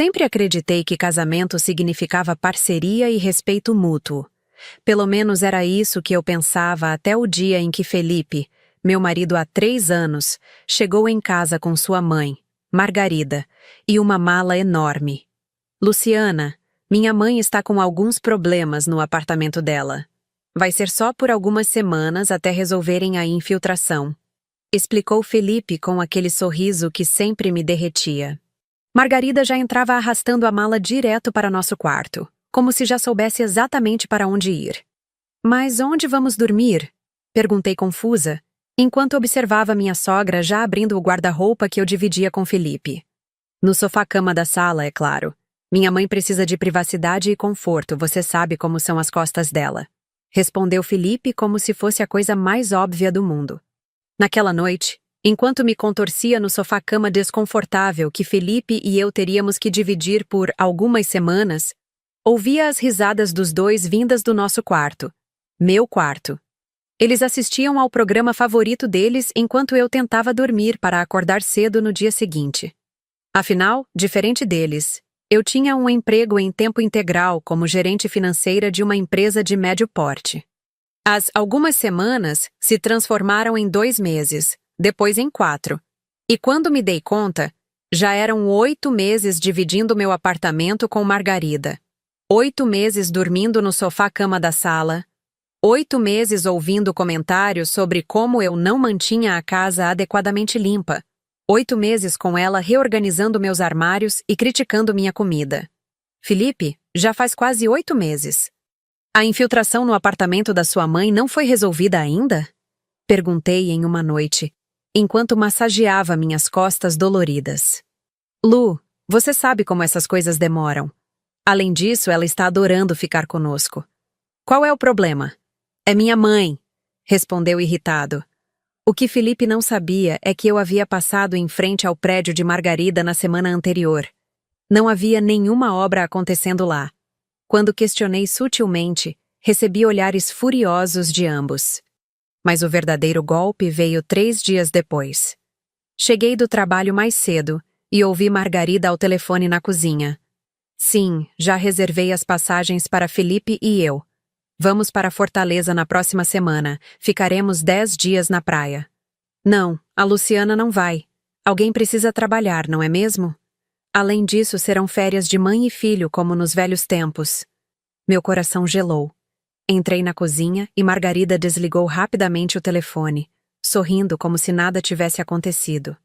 Sempre acreditei que casamento significava parceria e respeito mútuo. Pelo menos era isso que eu pensava até o dia em que Felipe, meu marido há 3 anos, chegou em casa com sua mãe, Margarida, e uma mala enorme. Luciana, minha mãe está com alguns problemas no apartamento dela. Vai ser só por algumas semanas até resolverem a infiltração, explicou Felipe com aquele sorriso que sempre me derretia. Margarida já entrava arrastando a mala direto para nosso quarto, como se já soubesse exatamente para onde ir. Mas onde vamos dormir? Perguntei confusa, enquanto observava minha sogra já abrindo o guarda-roupa que eu dividia com Felipe. No sofá-cama da sala, é claro. Minha mãe precisa de privacidade e conforto, você sabe como são as costas dela. Respondeu Felipe como se fosse a coisa mais óbvia do mundo. Naquela noite, enquanto me contorcia no sofá-cama desconfortável que Felipe e eu teríamos que dividir por algumas semanas, ouvia as risadas dos dois vindas do nosso quarto. Meu quarto. Eles assistiam ao programa favorito deles enquanto eu tentava dormir para acordar cedo no dia seguinte. Afinal, diferente deles, eu tinha um emprego em tempo integral como gerente financeira de uma empresa de médio porte. As algumas semanas se transformaram em 2 meses, depois em 4. E quando me dei conta, já eram 8 meses dividindo meu apartamento com Margarida. 8 meses dormindo no sofá-cama da sala. 8 meses ouvindo comentários sobre como eu não mantinha a casa adequadamente limpa. 8 meses com ela reorganizando meus armários e criticando minha comida. Felipe, já faz quase 8 meses. A infiltração no apartamento da sua mãe não foi resolvida ainda? Perguntei em uma noite, enquanto massageava minhas costas doloridas. Lu, você sabe como essas coisas demoram. Além disso, ela está adorando ficar conosco. Qual é o problema? É minha mãe, respondeu irritado. O que Felipe não sabia é que eu havia passado em frente ao prédio de Margarida na semana anterior. Não havia nenhuma obra acontecendo lá. Quando questionei sutilmente, recebi olhares furiosos de ambos. Mas o verdadeiro golpe veio 3 dias depois. Cheguei do trabalho mais cedo e ouvi Margarida ao telefone na cozinha. Sim, já reservei as passagens para Felipe e eu. Vamos para Fortaleza na próxima semana. Ficaremos 10 dias na praia. Não, a Luciana não vai. Alguém precisa trabalhar, não é mesmo? Além disso, serão férias de mãe e filho, como nos velhos tempos. Meu coração gelou. Entrei na cozinha e Margarida desligou rapidamente o telefone, sorrindo como se nada tivesse acontecido.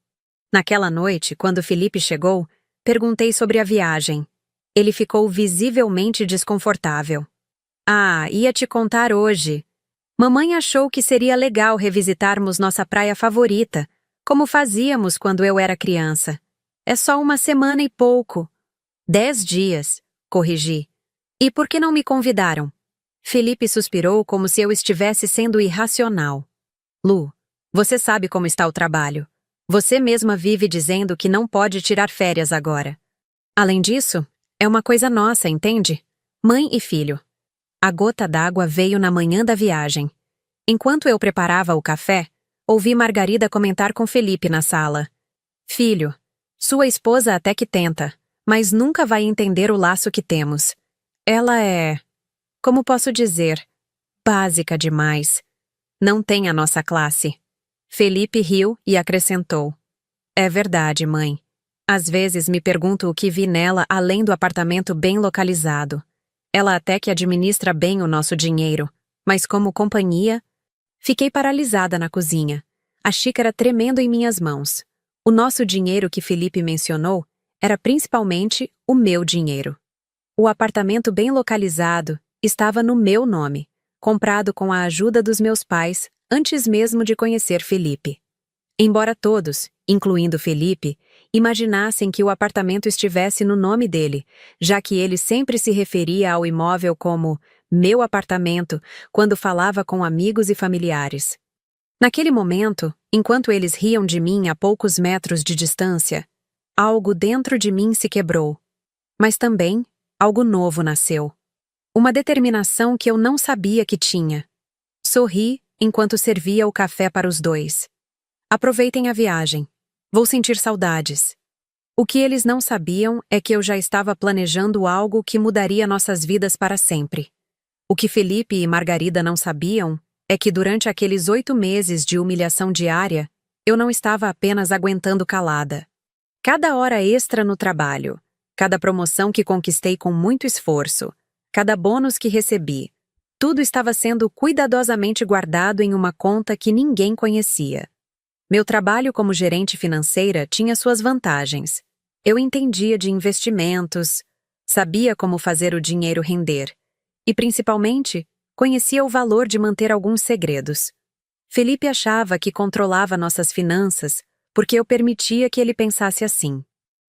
Naquela noite, quando Felipe chegou, perguntei sobre a viagem. Ele ficou visivelmente desconfortável. Ah, ia te contar hoje. Mamãe achou que seria legal revisitarmos nossa praia favorita, como fazíamos quando eu era criança. É só 1 semana e pouco. 10 dias, corrigi. E por que não me convidaram? Felipe suspirou como se eu estivesse sendo irracional. Lu, você sabe como está o trabalho. Você mesma vive dizendo que não pode tirar férias agora. Além disso, é uma coisa nossa, entende? Mãe e filho. A gota d'água veio na manhã da viagem. Enquanto eu preparava o café, ouvi Margarida comentar com Felipe na sala. Filho, sua esposa até que tenta, mas nunca vai entender o laço que temos. Ela é, como posso dizer, básica demais. Não tem a nossa classe. Felipe riu e acrescentou. É verdade, mãe. Às vezes me pergunto o que vi nela além do apartamento bem localizado. Ela até que administra bem o nosso dinheiro, mas como companhia... Fiquei paralisada na cozinha, a xícara tremendo em minhas mãos. O nosso dinheiro que Felipe mencionou era principalmente o meu dinheiro. O apartamento bem localizado estava no meu nome, comprado com a ajuda dos meus pais antes mesmo de conhecer Felipe. Embora todos, incluindo Felipe, imaginassem que o apartamento estivesse no nome dele, já que ele sempre se referia ao imóvel como meu apartamento quando falava com amigos e familiares. Naquele momento, enquanto eles riam de mim a poucos metros de distância, algo dentro de mim se quebrou. Mas também, algo novo nasceu. Uma determinação que eu não sabia que tinha. Sorri enquanto servia o café para os dois. Aproveitem a viagem. Vou sentir saudades. O que eles não sabiam é que eu já estava planejando algo que mudaria nossas vidas para sempre. O que Felipe e Margarida não sabiam é que durante aqueles 8 meses de humilhação diária, eu não estava apenas aguentando calada. Cada hora extra no trabalho, cada promoção que conquistei com muito esforço, cada bônus que recebi, tudo estava sendo cuidadosamente guardado em uma conta que ninguém conhecia. Meu trabalho como gerente financeira tinha suas vantagens. Eu entendia de investimentos, sabia como fazer o dinheiro render e, principalmente, conhecia o valor de manter alguns segredos. Felipe achava que controlava nossas finanças porque eu permitia que ele pensasse assim.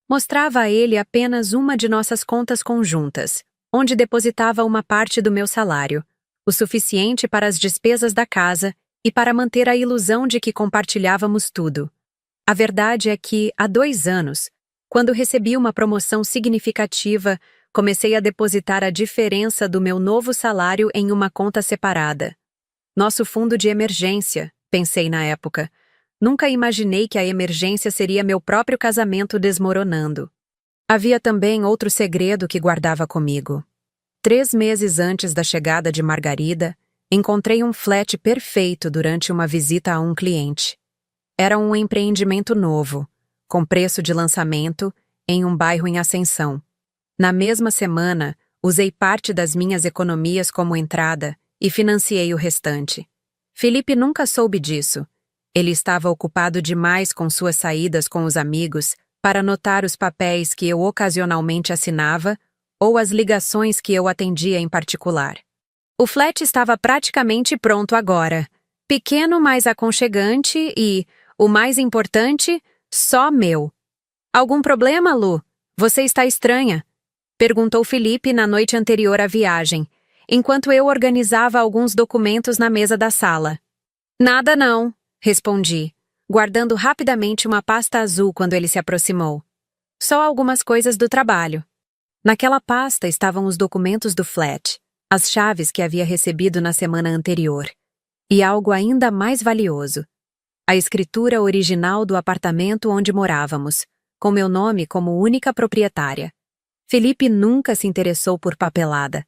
Mostrava a ele apenas uma de nossas contas conjuntas, onde depositava uma parte do meu salário, o suficiente para as despesas da casa e para manter a ilusão de que compartilhávamos tudo. A verdade é que, há 2 anos, quando recebi uma promoção significativa, comecei a depositar a diferença do meu novo salário em uma conta separada. Nosso fundo de emergência, pensei na época. Nunca imaginei que a emergência seria meu próprio casamento desmoronando. Havia também outro segredo que guardava comigo. 3 meses antes da chegada de Margarida, encontrei um flat perfeito durante uma visita a um cliente. Era um empreendimento novo, com preço de lançamento, em um bairro em ascensão. Na mesma semana, usei parte das minhas economias como entrada e financiei o restante. Felipe nunca soube disso. Ele estava ocupado demais com suas saídas com os amigos para notar os papéis que eu ocasionalmente assinava ou as ligações que eu atendia em particular. O flat estava praticamente pronto agora. Pequeno, mas aconchegante e, o mais importante, só meu. Algum problema, Lu? Você está estranha? Perguntou Felipe na noite anterior à viagem, enquanto eu organizava alguns documentos na mesa da sala. Nada não, respondi, guardando rapidamente uma pasta azul quando ele se aproximou. Só algumas coisas do trabalho. Naquela pasta estavam os documentos do flat, as chaves que havia recebido na semana anterior, e algo ainda mais valioso: a escritura original do apartamento onde morávamos, com meu nome como única proprietária. Felipe nunca se interessou por papelada.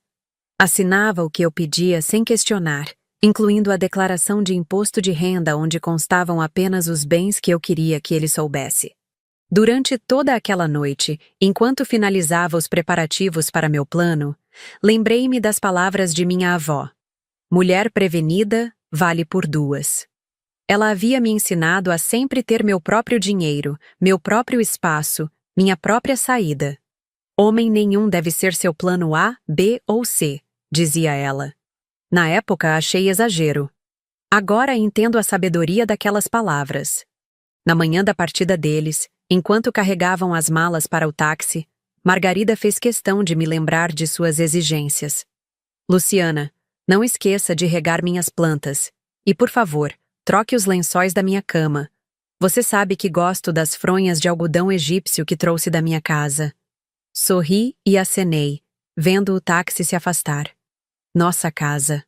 Assinava o que eu pedia sem questionar, incluindo a declaração de imposto de renda onde constavam apenas os bens que eu queria que ele soubesse. Durante toda aquela noite, enquanto finalizava os preparativos para meu plano, lembrei-me das palavras de minha avó. Mulher prevenida vale por 2. Ela havia me ensinado a sempre ter meu próprio dinheiro, meu próprio espaço, minha própria saída. Homem nenhum deve ser seu plano A, B ou C, dizia ela. Na época achei exagero. Agora entendo a sabedoria daquelas palavras. Na manhã da partida deles, enquanto carregavam as malas para o táxi, Margarida fez questão de me lembrar de suas exigências. Luciana, não esqueça de regar minhas plantas. E, por favor, troque os lençóis da minha cama. Você sabe que gosto das fronhas de algodão egípcio que trouxe da minha casa. Sorri e acenei, vendo o táxi se afastar. Nossa casa.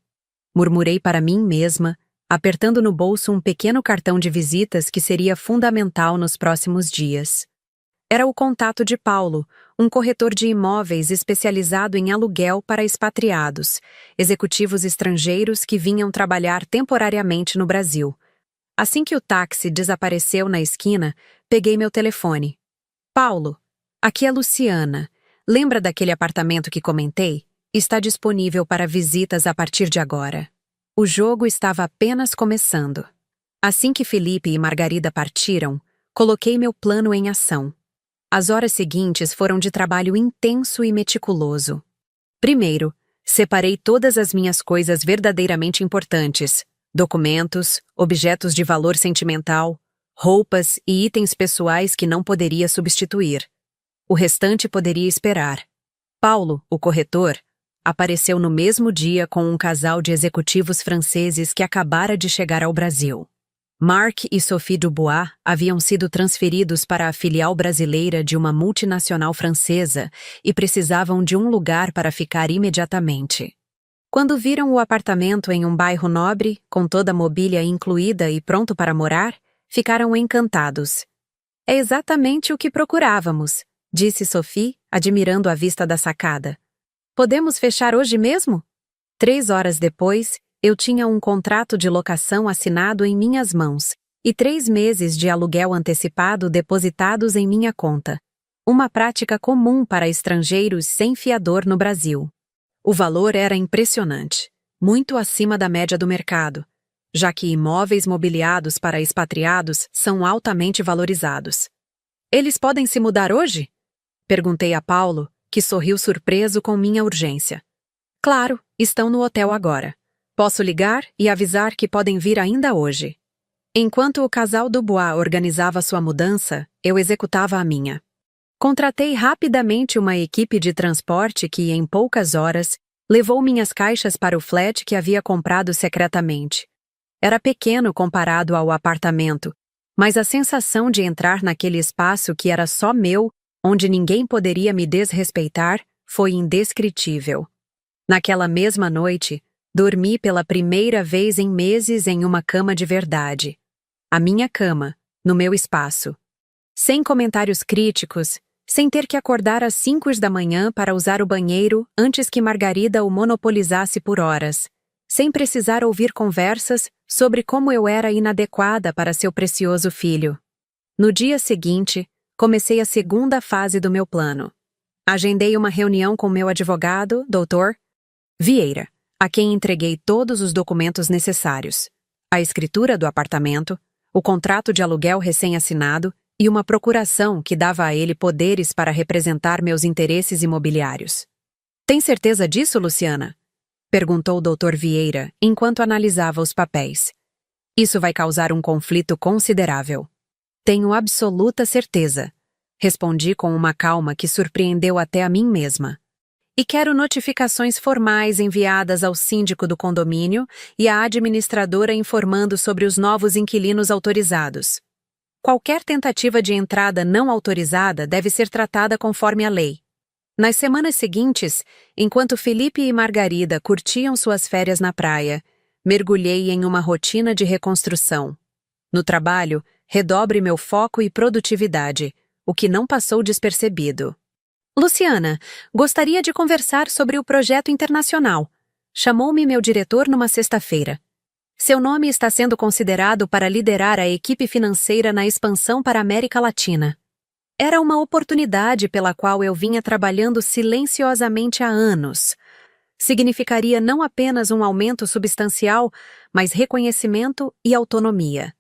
Murmurei para mim mesma, apertando no bolso um pequeno cartão de visitas que seria fundamental nos próximos dias. Era o contato de Paulo, um corretor de imóveis especializado em aluguel para expatriados, executivos estrangeiros que vinham trabalhar temporariamente no Brasil. Assim que o táxi desapareceu na esquina, peguei meu telefone. Paulo, aqui é Luciana. Lembra daquele apartamento que comentei? Está disponível para visitas a partir de agora. O jogo estava apenas começando. Assim que Felipe e Margarida partiram, coloquei meu plano em ação. As horas seguintes foram de trabalho intenso e meticuloso. Primeiro, separei todas as minhas coisas verdadeiramente importantes: documentos, objetos de valor sentimental, roupas e itens pessoais que não poderia substituir. O restante poderia esperar. Paulo, o corretor, apareceu no mesmo dia com um casal de executivos franceses que acabara de chegar ao Brasil. Marc e Sophie Dubois haviam sido transferidos para a filial brasileira de uma multinacional francesa e precisavam de um lugar para ficar imediatamente. Quando viram o apartamento em um bairro nobre, com toda a mobília incluída e pronto para morar, ficaram encantados. É exatamente o que procurávamos, disse Sophie, admirando a vista da sacada. Podemos fechar hoje mesmo? 3 horas depois, eu tinha um contrato de locação assinado em minhas mãos e 3 meses de aluguel antecipado depositados em minha conta. Uma prática comum para estrangeiros sem fiador no Brasil. O valor era impressionante, muito acima da média do mercado, já que imóveis mobiliados para expatriados são altamente valorizados. Eles podem se mudar hoje? Perguntei a Paulo, que sorriu surpreso com minha urgência. Claro, estão no hotel agora. Posso ligar e avisar que podem vir ainda hoje. Enquanto o casal Dubois organizava sua mudança, eu executava a minha. Contratei rapidamente uma equipe de transporte que, em poucas horas, levou minhas caixas para o flat que havia comprado secretamente. Era pequeno comparado ao apartamento, mas a sensação de entrar naquele espaço que era só meu, onde ninguém poderia me desrespeitar, foi indescritível. Naquela mesma noite, dormi pela primeira vez em meses em uma cama de verdade. A minha cama, no meu espaço. Sem comentários críticos, sem ter que acordar às 5 da manhã para usar o banheiro antes que Margarida o monopolizasse por horas, sem precisar ouvir conversas sobre como eu era inadequada para seu precioso filho. No dia seguinte, comecei a segunda fase do meu plano. Agendei uma reunião com meu advogado, Dr. Vieira, a quem entreguei todos os documentos necessários: a escritura do apartamento, o contrato de aluguel recém-assinado e uma procuração que dava a ele poderes para representar meus interesses imobiliários. Tem certeza disso, Luciana? Perguntou o Dr. Vieira, enquanto analisava os papéis. Isso vai causar um conflito considerável. Tenho absoluta certeza, respondi com uma calma que surpreendeu até a mim mesma. E quero notificações formais enviadas ao síndico do condomínio e à administradora informando sobre os novos inquilinos autorizados. Qualquer tentativa de entrada não autorizada deve ser tratada conforme a lei. Nas semanas seguintes, enquanto Felipe e Margarida curtiam suas férias na praia, mergulhei em uma rotina de reconstrução. No trabalho, redobre meu foco e produtividade, o que não passou despercebido. Luciana, gostaria de conversar sobre o projeto internacional. Chamou-me meu diretor numa sexta-feira. Seu nome está sendo considerado para liderar a equipe financeira na expansão para a América Latina. Era uma oportunidade pela qual eu vinha trabalhando silenciosamente há anos. Significaria não apenas um aumento substancial, mas reconhecimento e autonomia.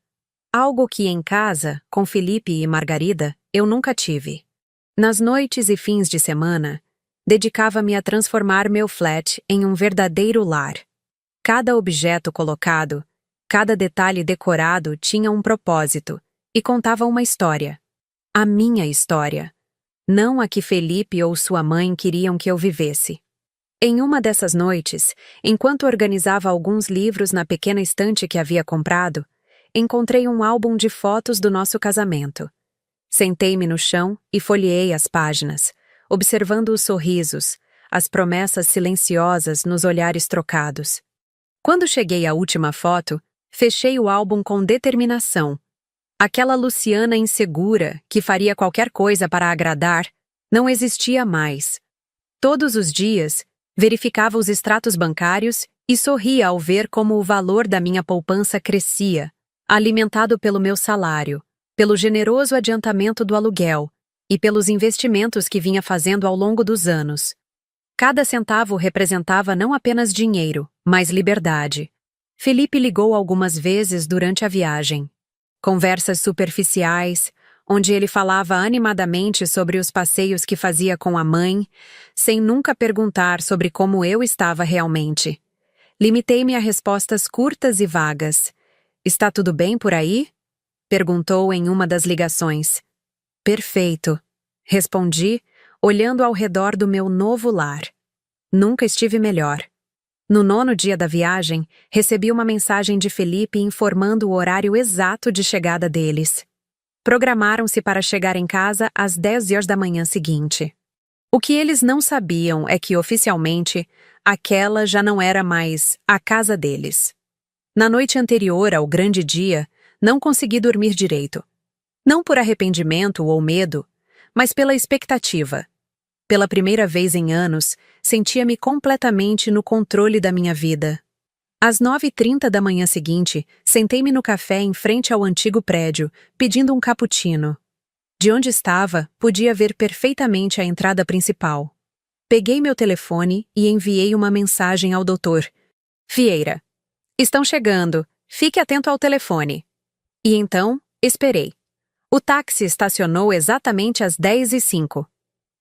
Algo que em casa, com Felipe e Margarida, eu nunca tive. Nas noites e fins de semana, dedicava-me a transformar meu flat em um verdadeiro lar. Cada objeto colocado, cada detalhe decorado tinha um propósito e contava uma história. A minha história. Não a que Felipe ou sua mãe queriam que eu vivesse. Em uma dessas noites, enquanto organizava alguns livros na pequena estante que havia comprado, encontrei um álbum de fotos do nosso casamento. Sentei-me no chão e folheei as páginas, observando os sorrisos, as promessas silenciosas nos olhares trocados. Quando cheguei à última foto, fechei o álbum com determinação. Aquela Luciana insegura, que faria qualquer coisa para agradar, não existia mais. Todos os dias, verificava os extratos bancários e sorria ao ver como o valor da minha poupança crescia, alimentado pelo meu salário, pelo generoso adiantamento do aluguel e pelos investimentos que vinha fazendo ao longo dos anos. Cada centavo representava não apenas dinheiro, mas liberdade. Felipe ligou algumas vezes durante a viagem. Conversas superficiais, onde ele falava animadamente sobre os passeios que fazia com a mãe, sem nunca perguntar sobre como eu estava realmente. Limitei-me a respostas curtas e vagas. "Está tudo bem por aí?" perguntou em uma das ligações. "Perfeito", respondi, olhando ao redor do meu novo lar. Nunca estive melhor. No 9º dia da viagem, recebi uma mensagem de Felipe informando o horário exato de chegada deles. Programaram-se para chegar em casa às 10 da manhã seguinte. O que eles não sabiam é que, oficialmente, aquela já não era mais a casa deles. Na noite anterior ao grande dia, não consegui dormir direito. Não por arrependimento ou medo, mas pela expectativa. Pela primeira vez em anos, sentia-me completamente no controle da minha vida. Às 9h30 da manhã seguinte, sentei-me no café em frente ao antigo prédio, pedindo um cappuccino. De onde estava, podia ver perfeitamente a entrada principal. Peguei meu telefone e enviei uma mensagem ao Dr. Vieira. Estão chegando, fique atento ao telefone. E então, esperei. O táxi estacionou exatamente às 10h05.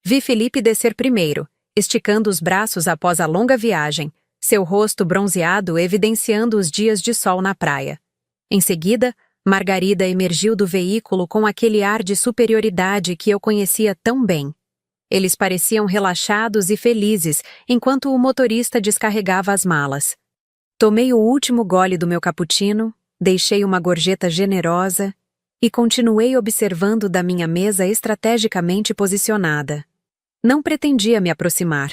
Vi Felipe descer primeiro, esticando os braços após a longa viagem, seu rosto bronzeado evidenciando os dias de sol na praia. Em seguida, Margarida emergiu do veículo com aquele ar de superioridade que eu conhecia tão bem. Eles pareciam relaxados e felizes enquanto o motorista descarregava as malas. Tomei o último gole do meu cappuccino, deixei uma gorjeta generosa e continuei observando da minha mesa estrategicamente posicionada. Não pretendia me aproximar.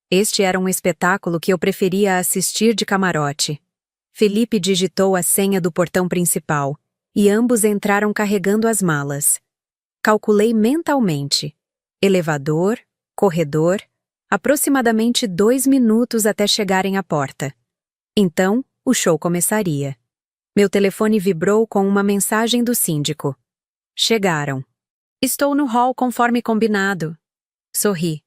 Este era um espetáculo que eu preferia assistir de camarote. Felipe digitou a senha do portão principal e ambos entraram carregando as malas. Calculei mentalmente. Elevador, corredor, aproximadamente 2 minutos até chegarem à porta. Então, o show começaria. Meu telefone vibrou com uma mensagem do síndico. Chegaram. Estou no hall conforme combinado. Sorri.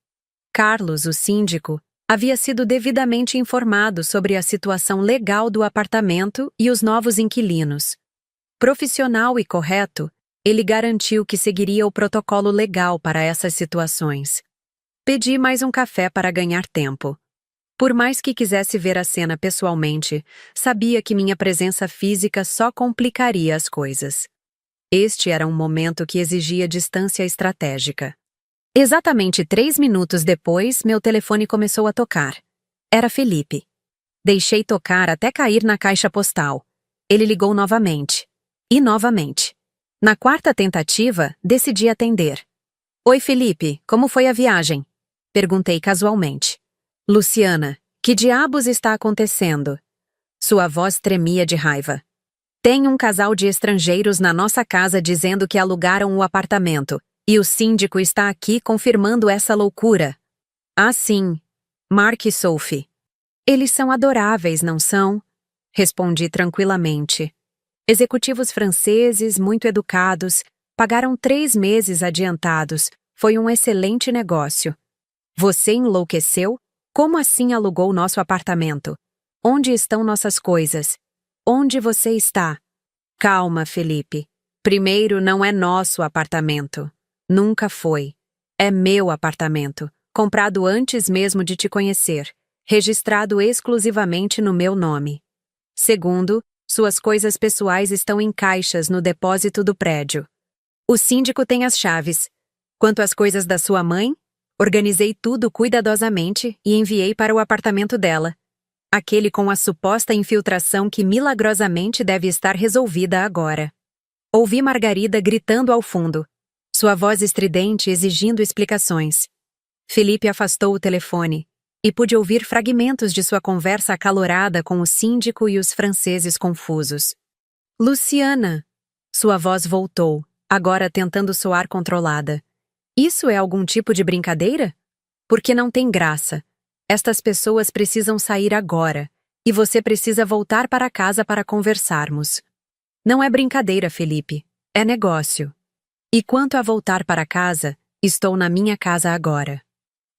Carlos, o síndico, havia sido devidamente informado sobre a situação legal do apartamento e os novos inquilinos. Profissional e correto, ele garantiu que seguiria o protocolo legal para essas situações. Pedi mais um café para ganhar tempo. Por mais que quisesse ver a cena pessoalmente, sabia que minha presença física só complicaria as coisas. Este era um momento que exigia distância estratégica. Exatamente 3 minutos depois, meu telefone começou a tocar. Era Felipe. Deixei tocar até cair na caixa postal. Ele ligou novamente. E novamente. Na quarta tentativa, decidi atender. Oi, Felipe, como foi a viagem? Perguntei casualmente. Luciana, que diabos está acontecendo? Sua voz tremia de raiva. Tem um casal de estrangeiros na nossa casa dizendo que alugaram o apartamento, e o síndico está aqui confirmando essa loucura. Ah, sim. Mark e Sophie. Eles são adoráveis, não são? Respondi tranquilamente. Executivos franceses, muito educados, pagaram 3 meses adiantados. Foi um excelente negócio. Você enlouqueceu? Como assim alugou nosso apartamento? Onde estão nossas coisas? Onde você está? Calma, Felipe. Primeiro, não é nosso apartamento. Nunca foi. É meu apartamento, comprado antes mesmo de te conhecer, registrado exclusivamente no meu nome. Segundo, suas coisas pessoais estão em caixas no depósito do prédio. O síndico tem as chaves. Quanto às coisas da sua mãe, organizei tudo cuidadosamente e enviei para o apartamento dela. Aquele com a suposta infiltração que milagrosamente deve estar resolvida agora. Ouvi Margarida gritando ao fundo, sua voz estridente exigindo explicações. Felipe afastou o telefone e pude ouvir fragmentos de sua conversa acalorada com o síndico e os franceses confusos. Luciana! Sua voz voltou, agora tentando soar controlada. Isso é algum tipo de brincadeira? Porque não tem graça. Estas pessoas precisam sair agora, e você precisa voltar para casa para conversarmos. Não é brincadeira, Felipe. É negócio. E quanto a voltar para casa, estou na minha casa agora.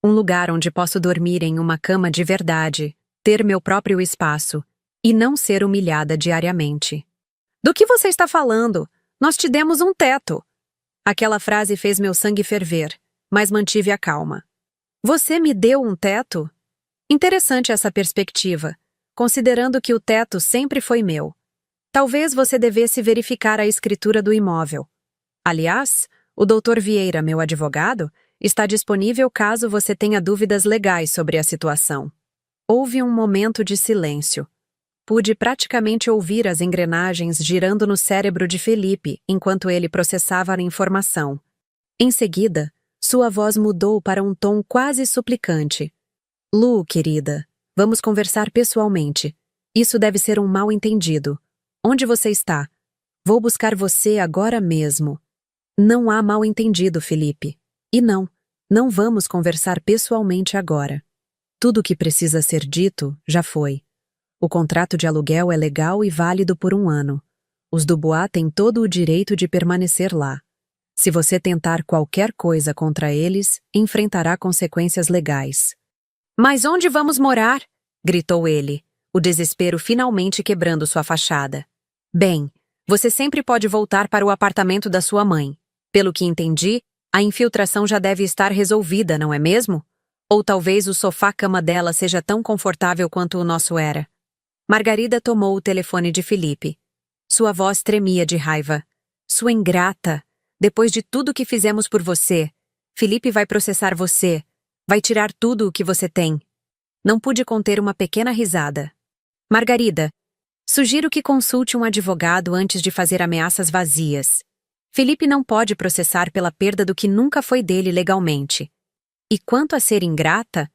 Um lugar onde posso dormir em uma cama de verdade, ter meu próprio espaço, e não ser humilhada diariamente. Do que você está falando? Nós te demos um teto. Aquela frase fez meu sangue ferver, mas mantive a calma. Você me deu um teto? Interessante essa perspectiva, considerando que o teto sempre foi meu. Talvez você devesse verificar a escritura do imóvel. Aliás, o Dr. Vieira, meu advogado, está disponível caso você tenha dúvidas legais sobre a situação. Houve um momento de silêncio. Pude praticamente ouvir as engrenagens girando no cérebro de Felipe enquanto ele processava a informação. Em seguida, sua voz mudou para um tom quase suplicante. Lu, querida, vamos conversar pessoalmente. Isso deve ser um mal-entendido. Onde você está? Vou buscar você agora mesmo. Não há mal-entendido, Felipe. E não vamos conversar pessoalmente agora. Tudo o que precisa ser dito já foi. O contrato de aluguel é legal e válido por 1 ano. Os Dubois têm todo o direito de permanecer lá. Se você tentar qualquer coisa contra eles, enfrentará consequências legais. Mas onde vamos morar? Gritou ele, o desespero finalmente quebrando sua fachada. Bem, você sempre pode voltar para o apartamento da sua mãe. Pelo que entendi, a infiltração já deve estar resolvida, não é mesmo? Ou talvez o sofá-cama dela seja tão confortável quanto o nosso era. Margarida tomou o telefone de Felipe. Sua voz tremia de raiva. Sua ingrata! Depois de tudo que fizemos por você, Felipe vai processar você. Vai tirar tudo o que você tem. Não pude conter uma pequena risada. Margarida, sugiro que consulte um advogado antes de fazer ameaças vazias. Felipe não pode processar pela perda do que nunca foi dele legalmente. E quanto a ser ingrata?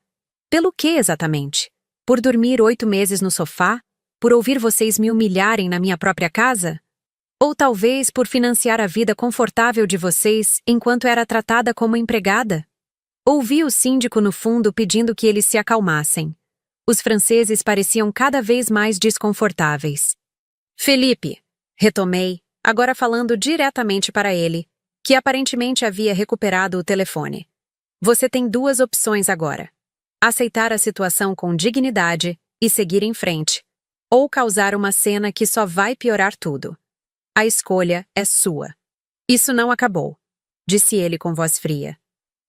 Pelo que exatamente? Por dormir 8 meses no sofá? Por ouvir vocês me humilharem na minha própria casa? Ou talvez por financiar a vida confortável de vocês enquanto era tratada como empregada? Ouvi o síndico no fundo pedindo que eles se acalmassem. Os franceses pareciam cada vez mais desconfortáveis. Felipe, retomei, agora falando diretamente para ele, que aparentemente havia recuperado o telefone. Você tem 2 opções agora. Aceitar a situação com dignidade e seguir em frente, ou causar uma cena que só vai piorar tudo. A escolha é sua. Isso não acabou, disse ele com voz fria.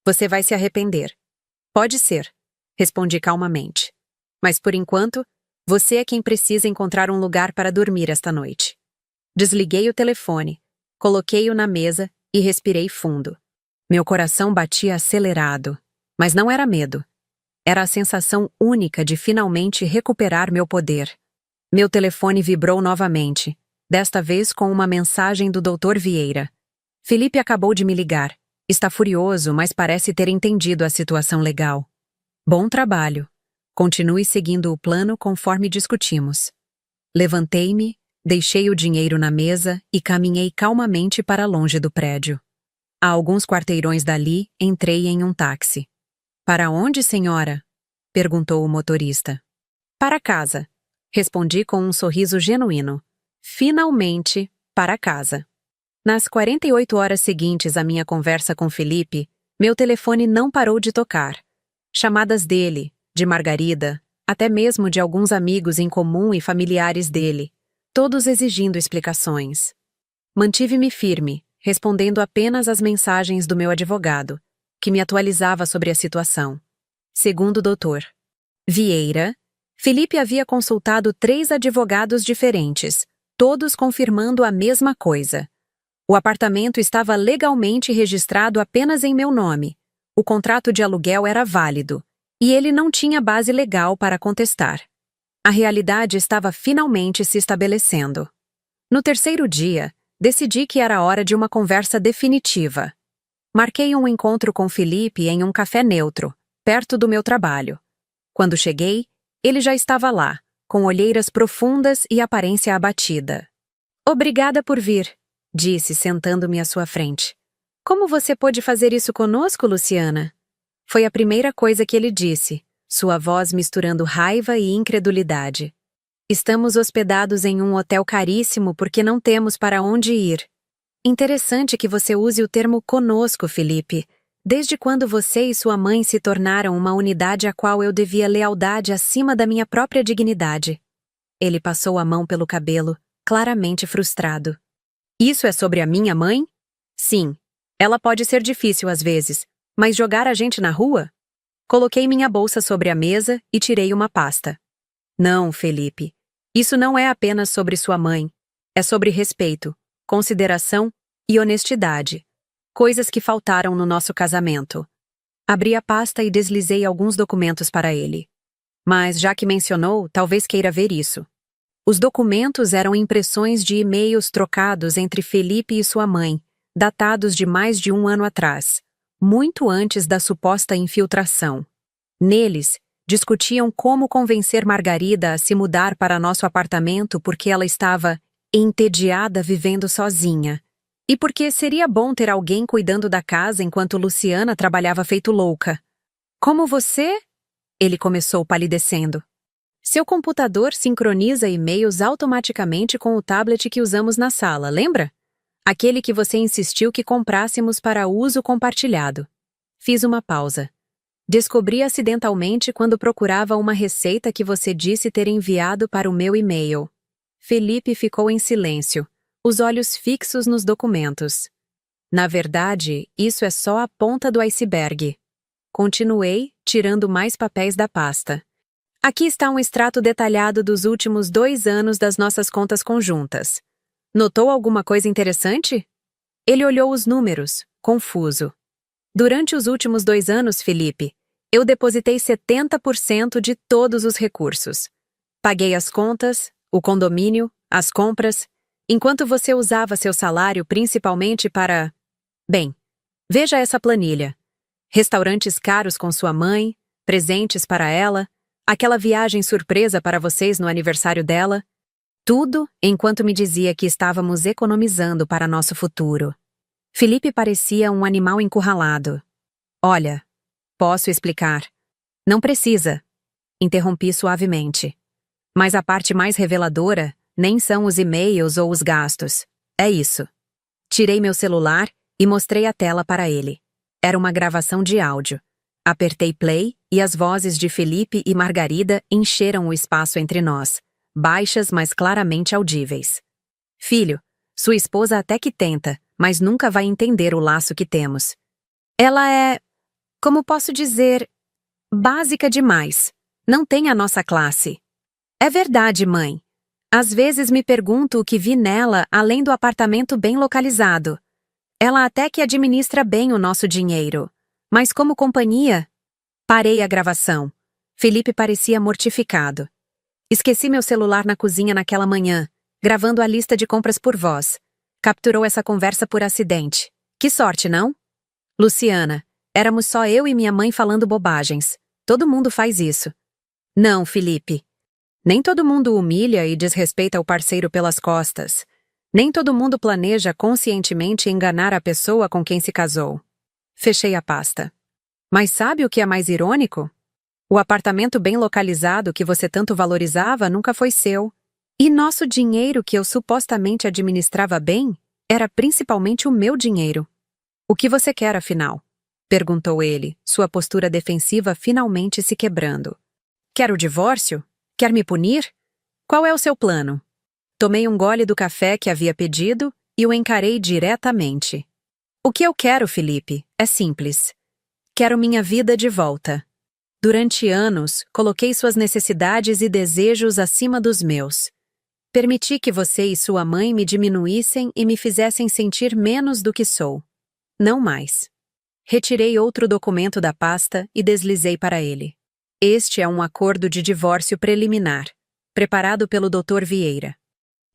Você vai se arrepender. Pode ser, respondi calmamente. Mas por enquanto, você é quem precisa encontrar um lugar para dormir esta noite. Desliguei o telefone, coloquei-o na mesa e respirei fundo. Meu coração batia acelerado, mas não era medo. Era a sensação única de finalmente recuperar meu poder. Meu telefone vibrou novamente, desta vez com uma mensagem do Dr. Vieira. Felipe acabou de me ligar. Está furioso, mas parece ter entendido a situação legal. Bom trabalho. Continue seguindo o plano conforme discutimos. Levantei-me, deixei o dinheiro na mesa e caminhei calmamente para longe do prédio. A alguns quarteirões dali, entrei em um táxi. Para onde, senhora? Perguntou o motorista. Para casa. Respondi com um sorriso genuíno. Finalmente, para casa. Nas 48 horas seguintes à minha conversa com Felipe, meu telefone não parou de tocar. Chamadas dele, de Margarida, até mesmo de alguns amigos em comum e familiares dele, todos exigindo explicações. Mantive-me firme, respondendo apenas às mensagens do meu advogado, que me atualizava sobre a situação. Segundo o Dr. Vieira, Felipe havia consultado 3 advogados diferentes, todos confirmando a mesma coisa. O apartamento estava legalmente registrado apenas em meu nome. O contrato de aluguel era válido, e ele não tinha base legal para contestar. A realidade estava finalmente se estabelecendo. No 3º dia, decidi que era hora de uma conversa definitiva. Marquei um encontro com Felipe em um café neutro, perto do meu trabalho. Quando cheguei, ele já estava lá, com olheiras profundas e aparência abatida. Obrigada por vir, disse, sentando-me à sua frente. Como você pôde fazer isso conosco, Luciana? Foi a primeira coisa que ele disse, sua voz misturando raiva e incredulidade. Estamos hospedados em um hotel caríssimo porque não temos para onde ir. Interessante que você use o termo conosco, Felipe. Desde quando você e sua mãe se tornaram uma unidade à qual eu devia lealdade acima da minha própria dignidade? Ele passou a mão pelo cabelo, claramente frustrado. Isso é sobre a minha mãe? Sim. Ela pode ser difícil às vezes, mas jogar a gente na rua? Coloquei minha bolsa sobre a mesa e tirei uma pasta. Não, Felipe. Isso não é apenas sobre sua mãe. É sobre respeito, consideração e honestidade. Coisas que faltaram no nosso casamento. Abri a pasta e deslizei alguns documentos para ele. Mas, já que mencionou, talvez queira ver isso. Os documentos eram impressões de e-mails trocados entre Felipe e sua mãe, datados de mais de 1 ano atrás, muito antes da suposta infiltração. Neles, discutiam como convencer Margarida a se mudar para nosso apartamento porque ela estava entediada vivendo sozinha. E porque seria bom ter alguém cuidando da casa enquanto Luciana trabalhava feito louca. Como você? Ele começou palidecendo. Seu computador sincroniza e-mails automaticamente com o tablet que usamos na sala, lembra? Aquele que você insistiu que comprássemos para uso compartilhado. Fiz uma pausa. Descobri acidentalmente quando procurava uma receita que você disse ter enviado para o meu e-mail. Felipe ficou em silêncio, os olhos fixos nos documentos. Na verdade, isso é só a ponta do iceberg. Continuei, tirando mais papéis da pasta. Aqui está um extrato detalhado dos últimos 2 anos das nossas contas conjuntas. Notou alguma coisa interessante? Ele olhou os números, confuso. Durante os últimos 2 anos, Felipe, eu depositei 70% de todos os recursos. Paguei as contas, o condomínio, as compras, enquanto você usava seu salário principalmente para... Bem, veja essa planilha. Restaurantes caros com sua mãe, presentes para ela, aquela viagem surpresa para vocês no aniversário dela. Tudo enquanto me dizia que estávamos economizando para nosso futuro. Felipe parecia um animal encurralado. Olha, posso explicar. Não precisa. Interrompi suavemente. Mas a parte mais reveladora nem são os e-mails ou os gastos. É isso. Tirei meu celular e mostrei a tela para ele. Era uma gravação de áudio. Apertei play e as vozes de Felipe e Margarida encheram o espaço entre nós, baixas mas claramente audíveis. Filho, sua esposa até que tenta, mas nunca vai entender o laço que temos. Ela é, como posso dizer, básica demais. Não tem a nossa classe. É verdade, mãe. Às vezes me pergunto o que vi nela além do apartamento bem localizado. Ela até que administra bem o nosso dinheiro. Mas como companhia... Parei a gravação. Felipe parecia mortificado. Esqueci meu celular na cozinha naquela manhã, gravando a lista de compras por voz. Capturou essa conversa por acidente. Que sorte, não? Luciana, éramos só eu e minha mãe falando bobagens. Todo mundo faz isso. Não, Felipe. Nem todo mundo humilha e desrespeita o parceiro pelas costas. Nem todo mundo planeja conscientemente enganar a pessoa com quem se casou. Fechei a pasta. Mas sabe o que é mais irônico? O apartamento bem localizado que você tanto valorizava nunca foi seu. E nosso dinheiro que eu supostamente administrava bem era principalmente o meu dinheiro. O que você quer, afinal? Perguntou ele, sua postura defensiva finalmente se quebrando. Quer o divórcio? Quer me punir? Qual é o seu plano? Tomei um gole do café que havia pedido e o encarei diretamente. O que eu quero, Felipe, é simples. Quero minha vida de volta. Durante anos, coloquei suas necessidades e desejos acima dos meus. Permiti que você e sua mãe me diminuíssem e me fizessem sentir menos do que sou. Não mais. Retirei outro documento da pasta e deslizei para ele. Este é um acordo de divórcio preliminar, preparado pelo Dr. Vieira.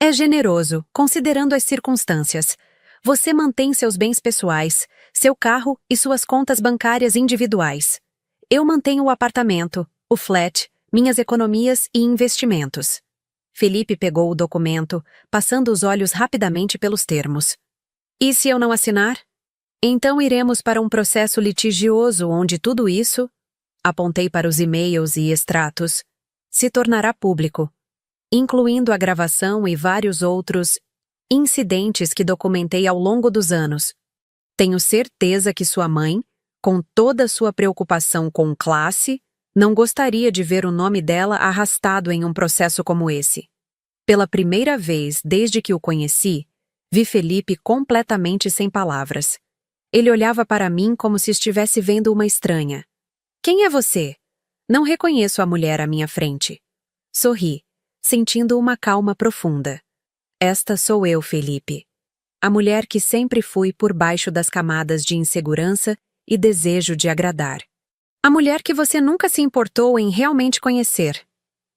É generoso, considerando as circunstâncias. Você mantém seus bens pessoais, seu carro e suas contas bancárias individuais. Eu mantenho o apartamento, o flat, minhas economias e investimentos. Felipe pegou o documento, passando os olhos rapidamente pelos termos. E se eu não assinar? Então iremos para um processo litigioso onde tudo isso, apontei para os e-mails e extratos, se tornará público, incluindo a gravação e vários outros incidentes que documentei ao longo dos anos. Tenho certeza que sua mãe, com toda sua preocupação com classe, não gostaria de ver o nome dela arrastado em um processo como esse. Pela primeira vez desde que o conheci, vi Felipe completamente sem palavras. Ele olhava para mim como se estivesse vendo uma estranha. Quem é você? Não reconheço a mulher à minha frente. Sorri, sentindo uma calma profunda. Esta sou eu, Felipe. A mulher que sempre fui por baixo das camadas de insegurança e desejo de agradar. A mulher que você nunca se importou em realmente conhecer.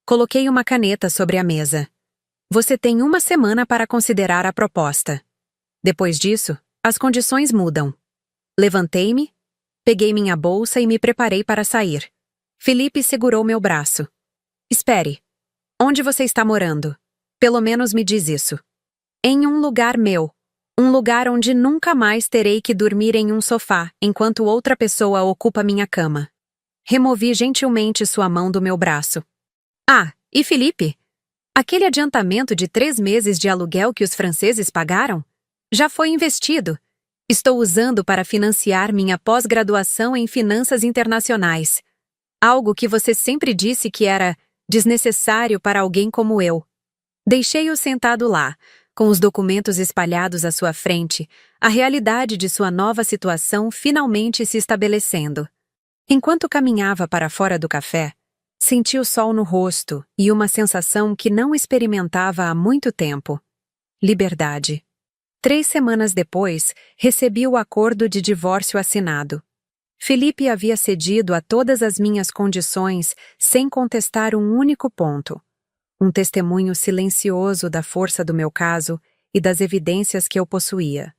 Coloquei uma caneta sobre a mesa. Você tem 1 semana para considerar a proposta. Depois disso, as condições mudam. Levantei-me, peguei minha bolsa e me preparei para sair. Felipe segurou meu braço. Espere. Onde você está morando? Pelo menos me diz isso. Em um lugar meu. Um lugar onde nunca mais terei que dormir em um sofá enquanto outra pessoa ocupa minha cama. Removi gentilmente sua mão do meu braço. Ah, e Felipe? Aquele adiantamento de 3 meses de aluguel que os franceses pagaram? Já foi investido. Estou usando para financiar minha pós-graduação em finanças internacionais. Algo que você sempre disse que era desnecessário para alguém como eu. Deixei-o sentado lá, com os documentos espalhados à sua frente, a realidade de sua nova situação finalmente se estabelecendo. Enquanto caminhava para fora do café, senti o sol no rosto e uma sensação que não experimentava há muito tempo. Liberdade. 3 semanas depois, recebi o acordo de divórcio assinado. Felipe havia cedido a todas as minhas condições sem contestar um único ponto. Um testemunho silencioso da força do meu caso e das evidências que eu possuía.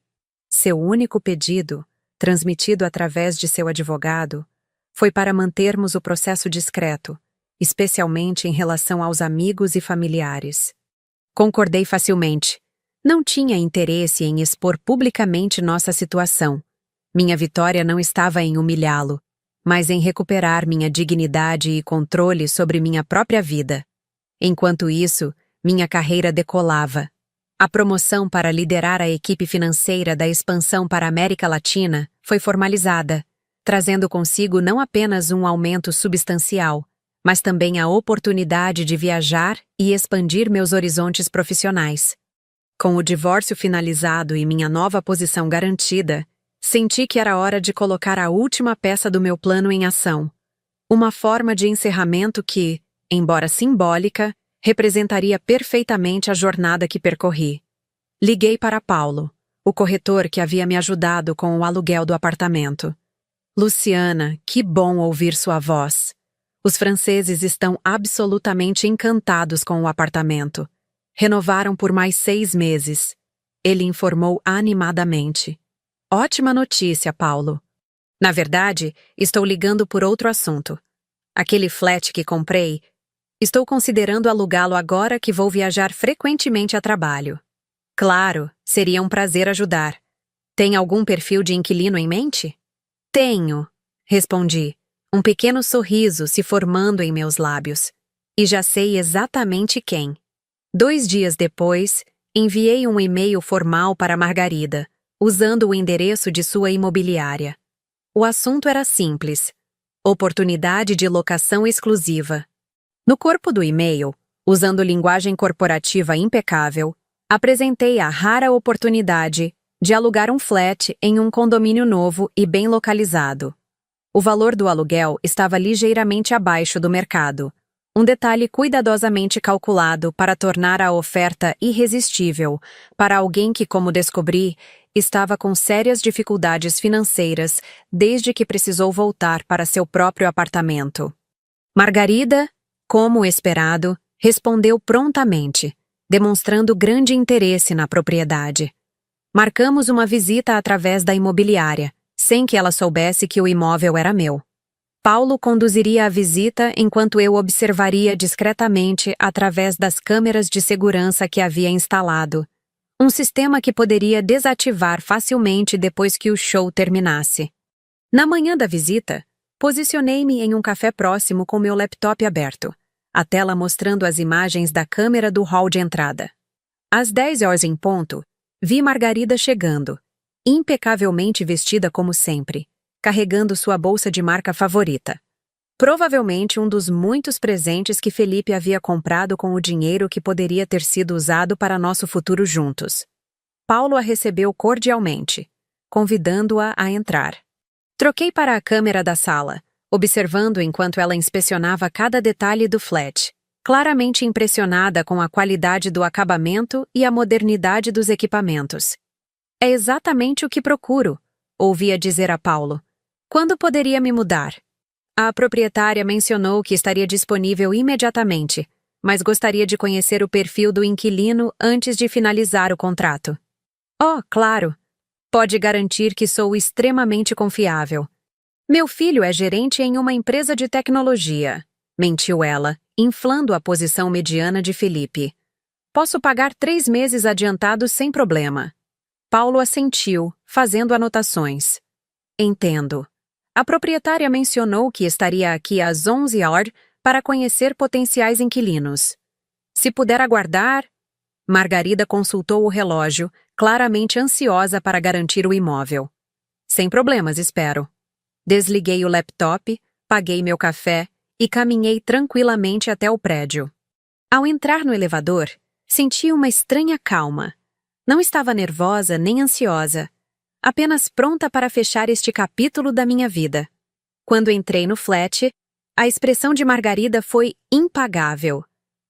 Seu único pedido, transmitido através de seu advogado, foi para mantermos o processo discreto, especialmente em relação aos amigos e familiares. Concordei facilmente. Não tinha interesse em expor publicamente nossa situação. Minha vitória não estava em humilhá-lo, mas em recuperar minha dignidade e controle sobre minha própria vida. Enquanto isso, minha carreira decolava. A promoção para liderar a equipe financeira da expansão para a América Latina foi formalizada, trazendo consigo não apenas um aumento substancial, mas também a oportunidade de viajar e expandir meus horizontes profissionais. Com o divórcio finalizado e minha nova posição garantida, senti que era hora de colocar a última peça do meu plano em ação. Uma forma de encerramento que, embora simbólica, representaria perfeitamente a jornada que percorri. Liguei para Paulo, o corretor que havia me ajudado com o aluguel do apartamento. Luciana, que bom ouvir sua voz. Os franceses estão absolutamente encantados com o apartamento. Renovaram por mais 6 meses. Ele informou animadamente. Ótima notícia, Paulo. Na verdade, estou ligando por outro assunto. Aquele flat que comprei, estou considerando alugá-lo agora que vou viajar frequentemente a trabalho. Claro, seria um prazer ajudar. Tem algum perfil de inquilino em mente? Tenho, respondi, um pequeno sorriso se formando em meus lábios. E já sei exatamente quem. 2 dias depois, enviei um e-mail formal para Margarida, usando o endereço de sua imobiliária. O assunto era simples: oportunidade de locação exclusiva. No corpo do e-mail, usando linguagem corporativa impecável, apresentei a rara oportunidade de alugar um flat em um condomínio novo e bem localizado. O valor do aluguel estava ligeiramente abaixo do mercado, um detalhe cuidadosamente calculado para tornar a oferta irresistível para alguém que, como descobri, estava com sérias dificuldades financeiras desde que precisou voltar para seu próprio apartamento. Margarida, como esperado, respondeu prontamente, demonstrando grande interesse na propriedade. Marcamos uma visita através da imobiliária, sem que ela soubesse que o imóvel era meu. Paulo conduziria a visita enquanto eu observaria discretamente através das câmeras de segurança que havia instalado, um sistema que poderia desativar facilmente depois que o show terminasse. Na manhã da visita, posicionei-me em um café próximo com meu laptop aberto, a tela mostrando as imagens da câmera do hall de entrada. Às 10 horas em ponto, vi Margarida chegando, impecavelmente vestida como sempre, carregando sua bolsa de marca favorita. Provavelmente um dos muitos presentes que Felipe havia comprado com o dinheiro que poderia ter sido usado para nosso futuro juntos. Paulo a recebeu cordialmente, convidando-a a entrar. Troquei para a câmera da sala, observando enquanto ela inspecionava cada detalhe do flat, claramente impressionada com a qualidade do acabamento e a modernidade dos equipamentos. É exatamente o que procuro, ouvia dizer a Paulo. Quando poderia me mudar? A proprietária mencionou que estaria disponível imediatamente, mas gostaria de conhecer o perfil do inquilino antes de finalizar o contrato. Oh, claro. Pode garantir que sou extremamente confiável. Meu filho é gerente em uma empresa de tecnologia, mentiu ela, inflando a posição mediana de Felipe. Posso pagar 3 meses adiantados sem problema. Paulo assentiu, fazendo anotações. Entendo. A proprietária mencionou que estaria aqui às 11 horas para conhecer potenciais inquilinos. Se puder aguardar... Margarida consultou o relógio, claramente ansiosa para garantir o imóvel. Sem problemas, espero. Desliguei o laptop, paguei meu café e caminhei tranquilamente até o prédio. Ao entrar no elevador, senti uma estranha calma. Não estava nervosa nem ansiosa, apenas pronta para fechar este capítulo da minha vida. Quando entrei no flat, a expressão de Margarida foi impagável.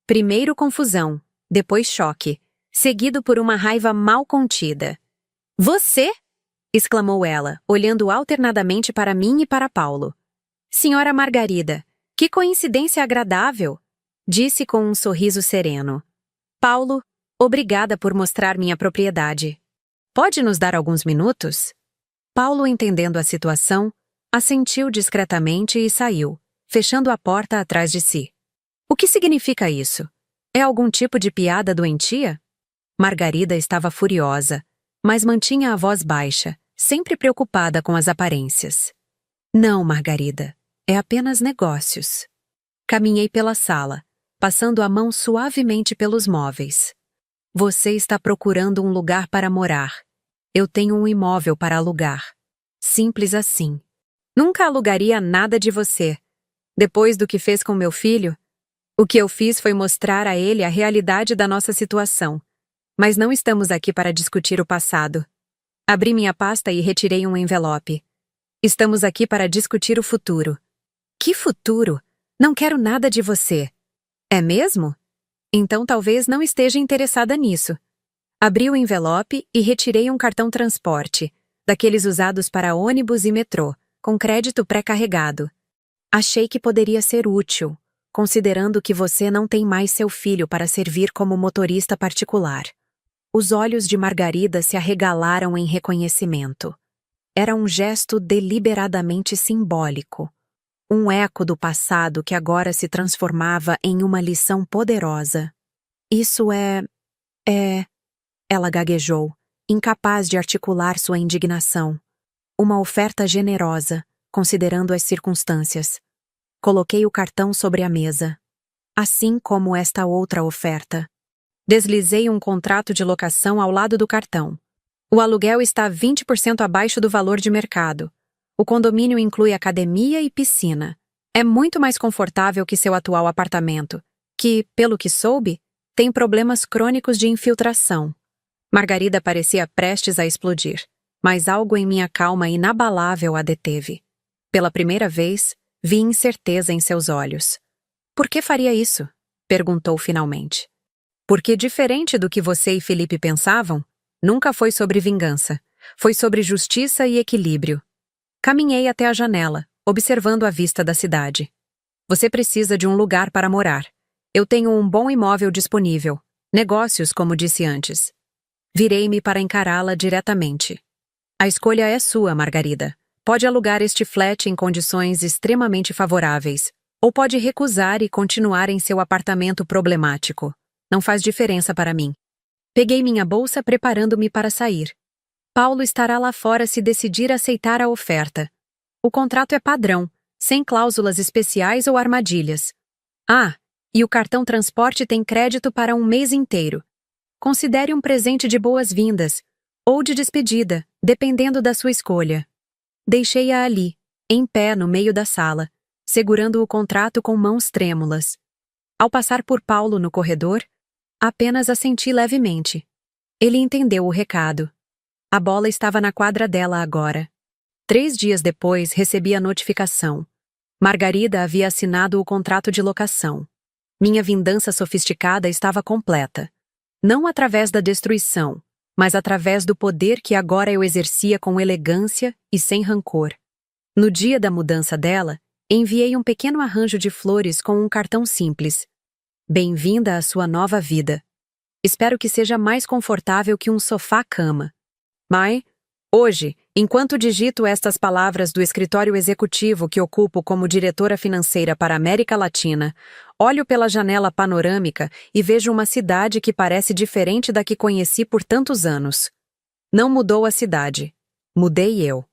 Primeiro confusão, depois choque, seguido por uma raiva mal contida. Você? Exclamou ela, olhando alternadamente para mim e para Paulo. Senhora Margarida, que coincidência agradável! Disse com um sorriso sereno. Paulo, obrigada por mostrar minha propriedade. Pode nos dar alguns minutos? Paulo, entendendo a situação, assentiu discretamente e saiu, fechando a porta atrás de si. O que significa isso? É algum tipo de piada doentia? Margarida estava furiosa, mas mantinha a voz baixa, sempre preocupada com as aparências. Não, Margarida, é apenas negócios. Caminhei pela sala, passando a mão suavemente pelos móveis. Você está procurando um lugar para morar. Eu tenho um imóvel para alugar. Simples assim. Nunca alugaria nada de você. Depois do que fez com meu filho, o que eu fiz foi mostrar a ele a realidade da nossa situação. Mas não estamos aqui para discutir o passado. Abri minha pasta e retirei um envelope. Estamos aqui para discutir o futuro. Que futuro? Não quero nada de você. É mesmo? Então talvez não esteja interessada nisso. Abri o envelope e retirei um cartão transporte, daqueles usados para ônibus e metrô, com crédito pré-carregado. Achei que poderia ser útil, considerando que você não tem mais seu filho para servir como motorista particular. Os olhos de Margarida se arregalaram em reconhecimento. Era um gesto deliberadamente simbólico. Um eco do passado que agora se transformava em uma lição poderosa. Isso Ela gaguejou, incapaz de articular sua indignação. Uma oferta generosa, considerando as circunstâncias. Coloquei o cartão sobre a mesa. Assim como esta outra oferta. Deslizei um contrato de locação ao lado do cartão. O aluguel está 20% abaixo do valor de mercado. O condomínio inclui academia e piscina. É muito mais confortável que seu atual apartamento, que, pelo que soube, tem problemas crônicos de infiltração. Margarida parecia prestes a explodir, mas algo em minha calma inabalável a deteve. Pela primeira vez, vi incerteza em seus olhos. Por que faria isso? Perguntou finalmente. Porque, diferente do que você e Felipe pensavam, nunca foi sobre vingança. Foi sobre justiça e equilíbrio. Caminhei até a janela, observando a vista da cidade. Você precisa de um lugar para morar. Eu tenho um bom imóvel disponível. Negócios, como disse antes. Virei-me para encará-la diretamente. A escolha é sua, Margarida. Pode alugar este flat em condições extremamente favoráveis, ou pode recusar e continuar em seu apartamento problemático. Não faz diferença para mim. Peguei minha bolsa preparando-me para sair. Paulo estará lá fora se decidir aceitar a oferta. O contrato é padrão, sem cláusulas especiais ou armadilhas. Ah, e o cartão transporte tem crédito para um mês inteiro. Considere um presente de boas-vindas, ou de despedida, dependendo da sua escolha. Deixei-a ali, em pé no meio da sala, segurando o contrato com mãos trêmulas. Ao passar por Paulo no corredor, apenas assenti levemente. Ele entendeu o recado. A bola estava na quadra dela agora. 3 dias depois, recebi a notificação. Margarida havia assinado o contrato de locação. Minha vingança sofisticada estava completa. Não através da destruição, mas através do poder que agora eu exercia com elegância e sem rancor. No dia da mudança dela, enviei um pequeno arranjo de flores com um cartão simples. Bem-vinda à sua nova vida. Espero que seja mais confortável que um sofá-cama. Mas, hoje, enquanto digito estas palavras do escritório executivo que ocupo como diretora financeira para a América Latina, olho pela janela panorâmica e vejo uma cidade que parece diferente da que conheci por tantos anos. Não mudou a cidade. Mudei eu.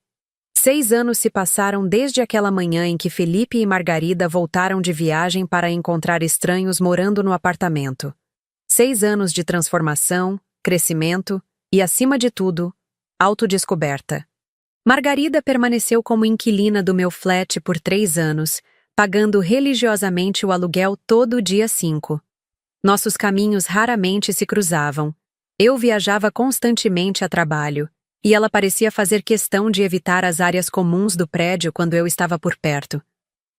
6 anos se passaram desde aquela manhã em que Felipe e Margarida voltaram de viagem para encontrar estranhos morando no apartamento. 6 anos de transformação, crescimento e, acima de tudo, autodescoberta. Margarida permaneceu como inquilina do meu flat por 3 anos, pagando religiosamente o aluguel todo dia 5. Nossos caminhos raramente se cruzavam. Eu viajava constantemente a trabalho, e ela parecia fazer questão de evitar as áreas comuns do prédio quando eu estava por perto.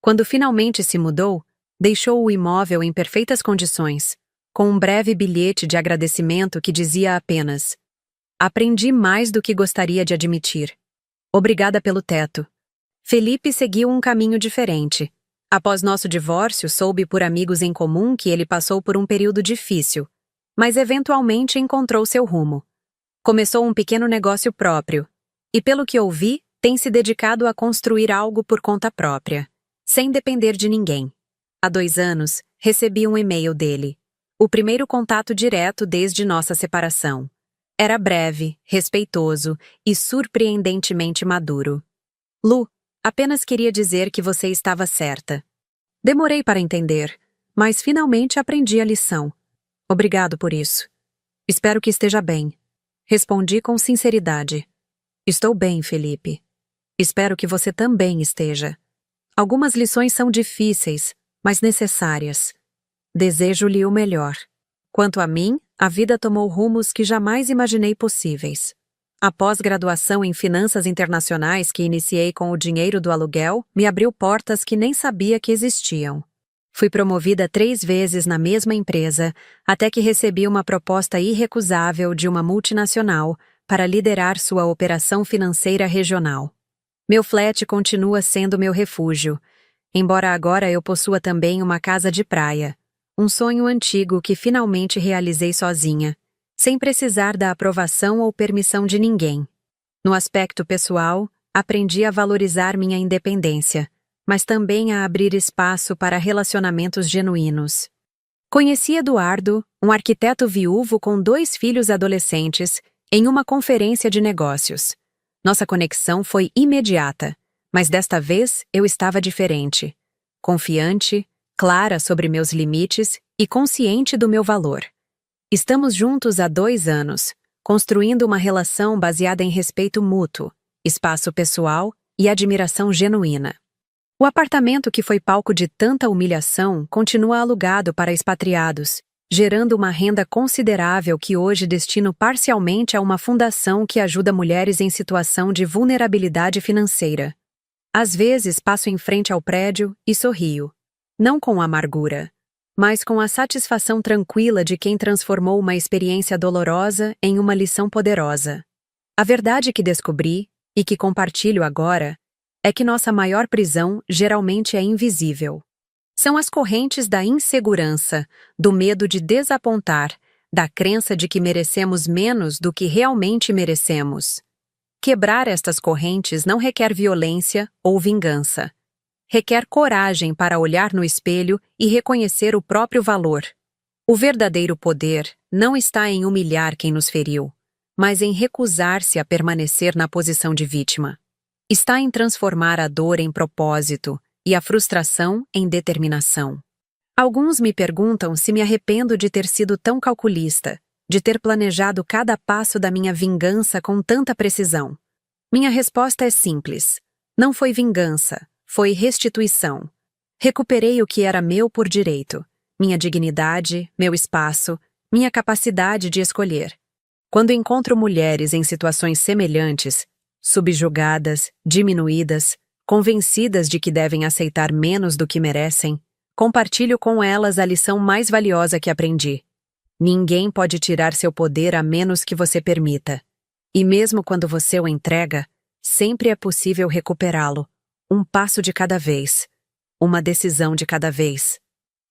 Quando finalmente se mudou, deixou o imóvel em perfeitas condições, com um breve bilhete de agradecimento que dizia apenas: "Aprendi mais do que gostaria de admitir. Obrigada pelo teto." Felipe seguiu um caminho diferente. Após nosso divórcio, soube por amigos em comum que ele passou por um período difícil, mas eventualmente encontrou seu rumo. Começou um pequeno negócio próprio, e pelo que ouvi, tem se dedicado a construir algo por conta própria, sem depender de ninguém. Há 2 anos, recebi um e-mail dele. O primeiro contato direto desde nossa separação. Era breve, respeitoso e surpreendentemente maduro. "Lu, apenas queria dizer que você estava certa. Demorei para entender, mas finalmente aprendi a lição. Obrigado por isso. Espero que esteja bem." Respondi com sinceridade. "Estou bem, Felipe. Espero que você também esteja. Algumas lições são difíceis, mas necessárias. Desejo-lhe o melhor. Quanto a mim, a vida tomou rumos que jamais imaginei possíveis. A pós-graduação em Finanças Internacionais que iniciei com o dinheiro do aluguel me abriu portas que nem sabia que existiam. Fui promovida 3 vezes na mesma empresa, até que recebi uma proposta irrecusável de uma multinacional para liderar sua operação financeira regional. Meu flat continua sendo meu refúgio, embora agora eu possua também uma casa de praia, um sonho antigo que finalmente realizei sozinha, sem precisar da aprovação ou permissão de ninguém. No aspecto pessoal, aprendi a valorizar minha independência, mas também a abrir espaço para relacionamentos genuínos. Conheci Eduardo, um arquiteto viúvo com 2 filhos adolescentes, em uma conferência de negócios. Nossa conexão foi imediata, mas desta vez eu estava diferente. Confiante, clara sobre meus limites e consciente do meu valor. Estamos juntos há 2 anos, construindo uma relação baseada em respeito mútuo, espaço pessoal e admiração genuína. O apartamento que foi palco de tanta humilhação continua alugado para expatriados, gerando uma renda considerável que hoje destino parcialmente a uma fundação que ajuda mulheres em situação de vulnerabilidade financeira. Às vezes passo em frente ao prédio e sorrio, não com amargura, mas com a satisfação tranquila de quem transformou uma experiência dolorosa em uma lição poderosa. A verdade que descobri, e que compartilho agora, é que nossa maior prisão geralmente é invisível. São as correntes da insegurança, do medo de desapontar, da crença de que merecemos menos do que realmente merecemos. Quebrar estas correntes não requer violência ou vingança. Requer coragem para olhar no espelho e reconhecer o próprio valor. O verdadeiro poder não está em humilhar quem nos feriu, mas em recusar-se a permanecer na posição de vítima. Está em transformar a dor em propósito e a frustração em determinação. Alguns me perguntam se me arrependo de ter sido tão calculista, de ter planejado cada passo da minha vingança com tanta precisão. Minha resposta é simples. Não foi vingança, foi restituição. Recuperei o que era meu por direito, minha dignidade, meu espaço, minha capacidade de escolher. Quando encontro mulheres em situações semelhantes, subjugadas, diminuídas, convencidas de que devem aceitar menos do que merecem, compartilho com elas a lição mais valiosa que aprendi. Ninguém pode tirar seu poder a menos que você permita. E mesmo quando você o entrega, sempre é possível recuperá-lo, um passo de cada vez, uma decisão de cada vez.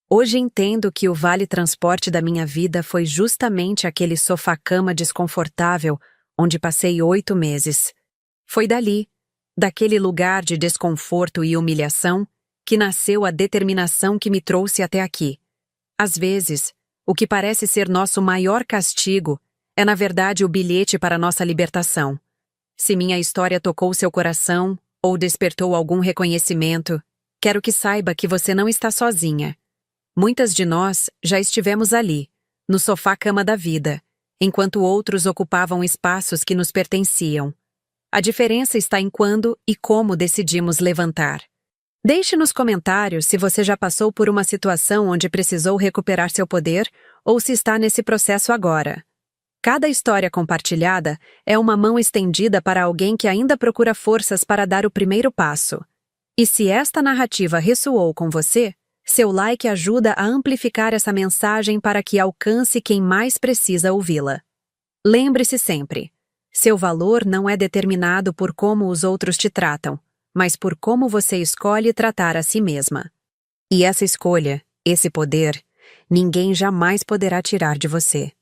Hoje entendo que o vale-transporte da minha vida foi justamente aquele sofá-cama desconfortável onde passei 8 meses. Foi dali, daquele lugar de desconforto e humilhação, que nasceu a determinação que me trouxe até aqui. Às vezes, o que parece ser nosso maior castigo É, na verdade, o bilhete para nossa libertação. Se minha história tocou seu coração ou despertou algum reconhecimento, quero que saiba que você não está sozinha. Muitas de nós já estivemos ali, no sofá-cama da vida, enquanto outros ocupavam espaços que nos pertenciam. A diferença está em quando e como decidimos levantar. Deixe nos comentários se você já passou por uma situação onde precisou recuperar seu poder ou se está nesse processo agora. Cada história compartilhada é uma mão estendida para alguém que ainda procura forças para dar o primeiro passo. E se esta narrativa ressoou com você, seu like ajuda a amplificar essa mensagem para que alcance quem mais precisa ouvi-la. Lembre-se sempre, seu valor não é determinado por como os outros te tratam, mas por como você escolhe tratar a si mesma. E essa escolha, esse poder, ninguém jamais poderá tirar de você.